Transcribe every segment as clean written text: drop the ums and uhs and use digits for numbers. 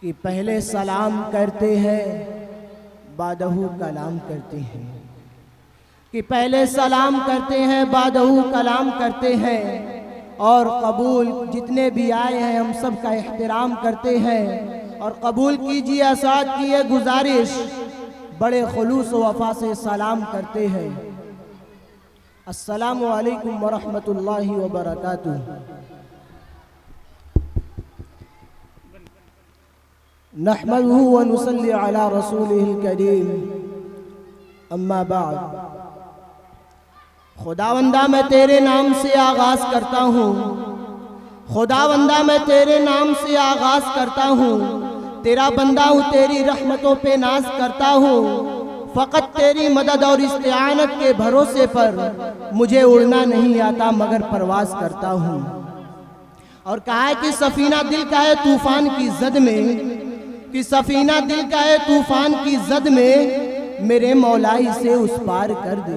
कि पहले सलाम करते हैं बादहू कलाम करते हैं, कि पहले सलाम करते हैं बादहू कलाम करते हैं, और कबूल जितने भी आए हैं हम सब का एहतराम करते हैं। और कबूल कीजिए असाद की ये गुजारिश, बड़े खुलूस व वफा से सलाम करते हैं। अस्सलामु अलैकुम वरहमतुल्लाहि वबरकातुहू। नहमदुहु व नुसल्ली अला रसूलिहिल करीम, अम्मा बाद। खुदावंदा मैं तेरे नाम से आगाज करता हूँ, खुदावंदा मैं तेरे नाम से आगाज करता हूँ, तेरा बंदा हूँ, तेरी रहमतों पे नाज करता हूँ। फ़कत तेरी मदद और इस्तिआनत के भरोसे पर मुझे उड़ना नहीं आता मगर परवाज करता हूँ। और कहा है कि सफीना दिल का है तूफान की जद में, कि सफीना दिल का है तूफान की जद में, मेरे मौलाई से उस पार कर दे,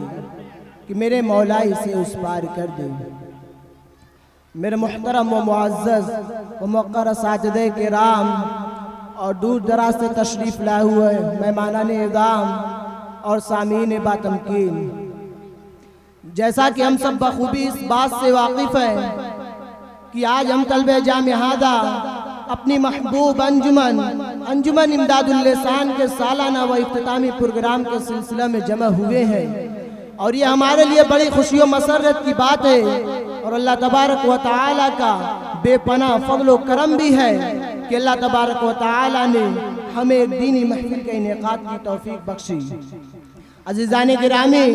कि मेरे मौलाई से उस पार कर दे। मेरे मुहतरम व मुअज़्ज़ज़ व मुक़र्रर साजिदे किराम और दूर दराज से तशरीफ़ लाए हुए मेहमानान इज़ाम और सामीन बातमकीन, जैसा कि हम सब बखूबी इस बात से वाकिफ़ हैं कि आज हम तलबे जामियादा अपनी महबूब अंजुमन इमदादुल लिसान के सालाना व इख्तितामी प्रोग्राम के सिलसिला में जमा हुए हैं। और ये हमारे लिए बड़ी खुशी व मसरत की बात है, और अल्लाह तबारक व तआला का बेपनाह फज़ल व करम भी है कि अल्लाह तबारक व तआला ने हमें एक दीनी महफिल के इनेकाद की तौफीक बख्शी। अज़ीज़ान गिरामी,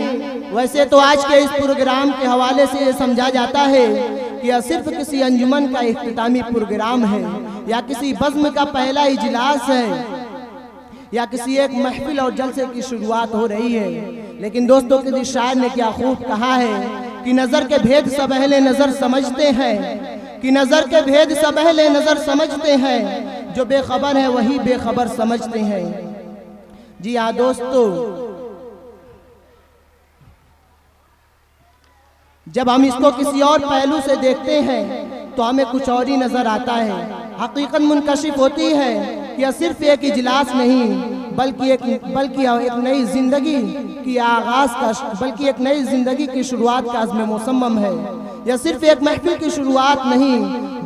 वैसे तो आज के इस प्रोग्राम के हवाले से ये समझा जाता है कि यह सिर्फ किसी अंजुमन का इख्तितामी प्रोग्राम है, या किसी बज़्म का पहला इजलास है, या किसी एक महफिल और जलसे की शुरुआत हो रही है। लेकिन दोस्तों, किसी शायर ने क्या खूब कहा है कि नज़र के भेद सब अहले नज़र समझते हैं, कि नज़र के भेद सब अहले नज़र समझते हैं, जो बेखबर है वही बेखबर समझते हैं। जी हाँ दोस्तों, जब हम इसको किसी और पहलू से देखते हैं तो हमें कुछ और ही नजर आता है। हकीकत मुनकशिफ होती है कि यह सिर्फ एक इजलास नहीं, बल्कि एक नई जिंदगी की आगाज का, बल्कि एक नई जिंदगी की शुरुआत का अज़्म मुसम्मम है। यह सिर्फ एक महफिल की शुरुआत नहीं,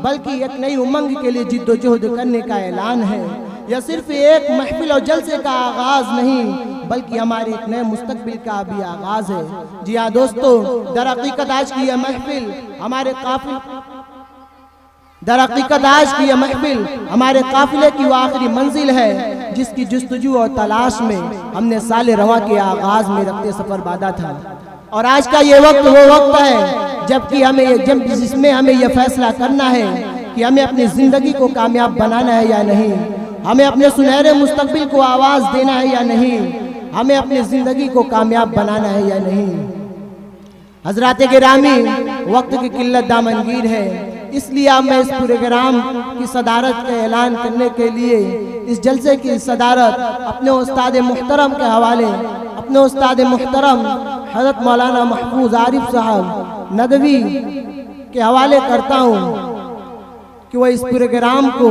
बल्कि एक नई उमंग के लिए जिद्दोजहद करने का ऐलान है। यह सिर्फ एक महफिल और जलसे का आगाज नहीं, बल्कि हमारे एक नए मुस्तकबिल का भी आगाज है। जी हाँ दोस्तों, दर हकीकत आज की यह महफिल हमारे काफिले की वो आखिरी मंजिल है, जिसकी जुस्तजू और तलाश में हमने साले रवा के आगाज में रखते सफर बांधा था। और आज का ये वक्त वो वक्त है जिसमें हमें यह फैसला करना है कि हमें अपनी जिंदगी को कामयाब बनाना है या नहीं, हमें अपने सुनहरे मुस्तकबिल को आवाज देना है या नहीं, हमें अपनी जिंदगी को कामयाब बनाना है या नहीं। हजरात गिरामी, वक्त की किल्लत दामनगीर है, इसलिए अब मैं इस प्रोग्राम की सदारत का ऐलान करने के लिए इस जलसे की सदारत अपने उस्ताद मुहतरम के हवाले, अपने उस्ताद मुहतरम हज़रत मौलाना महफूज आरिफ साहब नदवी के हवाले करता हूँ कि वह इस प्रोग्राम को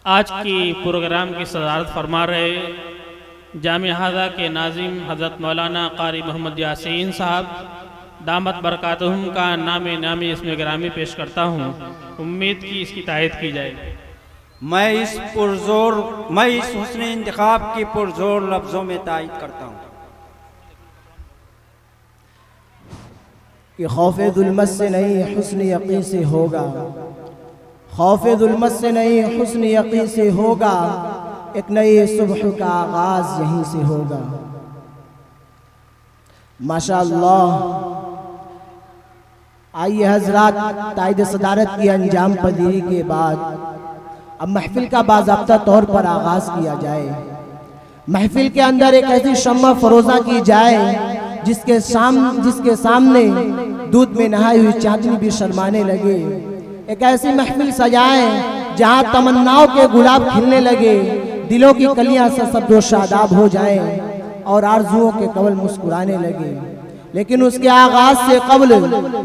आज की प्रोग्राम की सदारत फरमा रहे जामिया के नाज़िम हज़रत मौलाना कारी मोहम्मद यासीन साहब दामत बरकातहुम का नामी इसमें गिरामी पेश करता हूँ। उम्मीद की इसकी तायद की जाए। मैं इस हुस्न इंतखाब की पुरजोर लफ्ज़ों में तायद करता हूँ कि खौफ़े जुल्मत से नहीं हुस्न यक़ीन से होगा, खौफ़े जुल्मत से नहीं हुस्न यक़ीन से होगा, एक नई सुबह का आगाज यहीं से होगा। माशाअल्लाह। आइए हजरात, तायद सदारत की अंजाम पजीरी के बाद अब महफिल का बाज़ाब्ता तौर पर आगाज किया जाए। महफिल के अंदर एक ऐसी शम्मा फरोजा की जाए जिसके सामने दूध में नहाई हुई चांदनी भी शर्माने लगे। एक ऐसी महफिल सजाएं जहां तमन्नाओं के गुलाब खिलने लगे, दिलों की कलियां सब्ज़ो शादाब हो जाएं और आरजुओं के कवल मुस्कुराने लगे। लेकिन उसके आगाज से कब्ल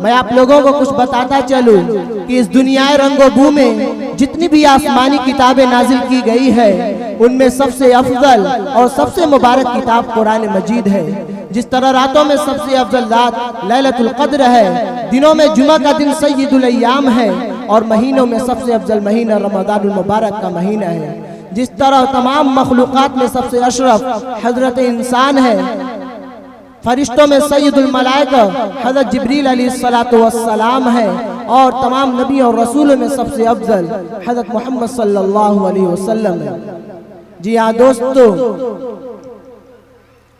मैं आप लोगों को कुछ बताता चलूं कि इस दुनियाए रंगोबू में जितनी भी आसमानी किताबें नाजिल की गई है उनमें सबसे अफजल और सबसे मुबारक किताब कुरान मजीद है। जिस तरह रातों में सबसे अफजल रात लैलतुल क़द्र है, दिनों में जुमा का दिन सय्यदुल अय्याम है और महीनों में सबसे अफजल महीना रमज़ानुल मुबारक का महीना है। जिस तरह तमाम मखलूक़ात में सबसे अशरफ हजरत इंसान है, फरिश्तों में सैयदुल मलाइका हज़रत जिब्रील अलैहिस्सलातु वस्सलाम है और तमाम नबी और रसूलों में सबसे अफजल हज़रत मोहम्मद सल्लल्लाहु अलैहि वसल्लम है। जी हाँ दोस्तों,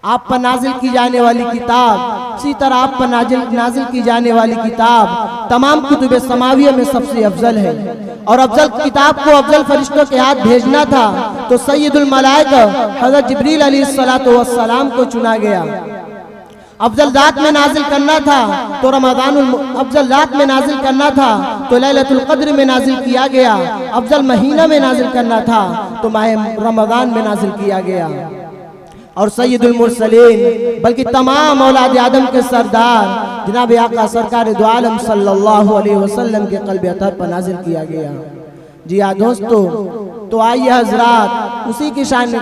आप पर नाजिल की जाने वाली किताब, इसी तरह आप पर नाजिल की जाने वाली किताब तमाम कुतुब समाविया में सबसे अफजल है। और अफजल किताब को अफजल फरिश्तों के हाथ भेजना था तो सैयदुल मलाइका हज़रत जिब्रील अलैहिस्सलातु वस्सलाम को चुना गया। अफजल रात में नाजिल करना था तो अफजल रात में नाजिल करना था तो लैलतुल क़द्र में नाजिल किया गया। अफजल महीना में नाजिल करना था तो माह रमज़ान में नाजिल किया गया। और सैयदुल मुरसलीन बल्कि तमाम औलाद आदम के सरदार जनाब आका सरकार दो आलम सल्लल्लाहु अलैहि वसल्लम के क़ल्ब अतहर पर नाजिल किया गया। जी हाँ दोस्तों, तो आइए हजरात उसी की शान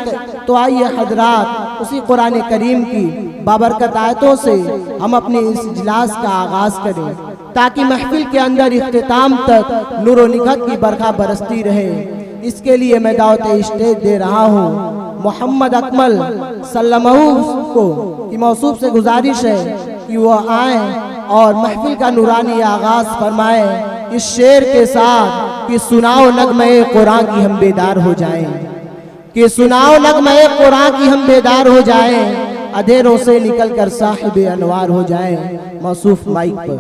उसी कुरान करीम की बाबरकत आयतों से हम अपने इस इजलास का आगाज करें ताकि महफिल के अंदर इख्तिताम तक नूर व निखत की बरखा बरसती रहे। इसके लिए मैं दावत स्टेज दे रहा हूँ मोहम्मद अकमल सल्लल्लाहु को कि मौसूफ से गुजारिश है कि वह आए और महफिल का नूरानी आगाज फरमाए इस शेर के साथ कि सुनाओ नगमे कुरान की हम बेदार हो जाएं, कि सुनाओ नगमे कुरान की हम बेदार हो जाएं, अंधेरों से निकलकर साहिब अनवार हो जाएं। मौसूफ माइक पर।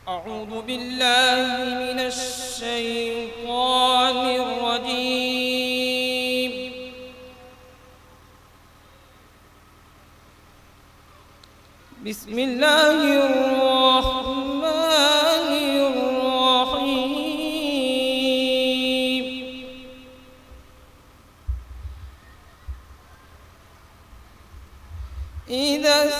अऊज़ु बिल्लाहि मिनश शैतानिर रजीम। बिस्मिल्लाहिर रहमानिर रहीम। इदस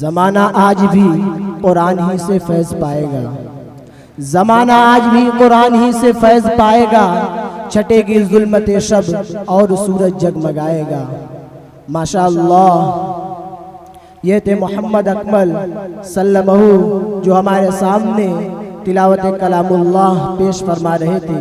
ज़माना आज भी कुरान ही से फैज़ पाएगा, ज़माना आज भी कुरान ही से फैज़ पाएगा। छटेगी जुल्मत शब और सूरज जगमगाएगा। माशाअल्लाह, ये थे मोहम्मद अकमल सल्लल्लाहु जो हमारे सामने तिलावत कलामुल्लाह पेश फरमा रहे थे।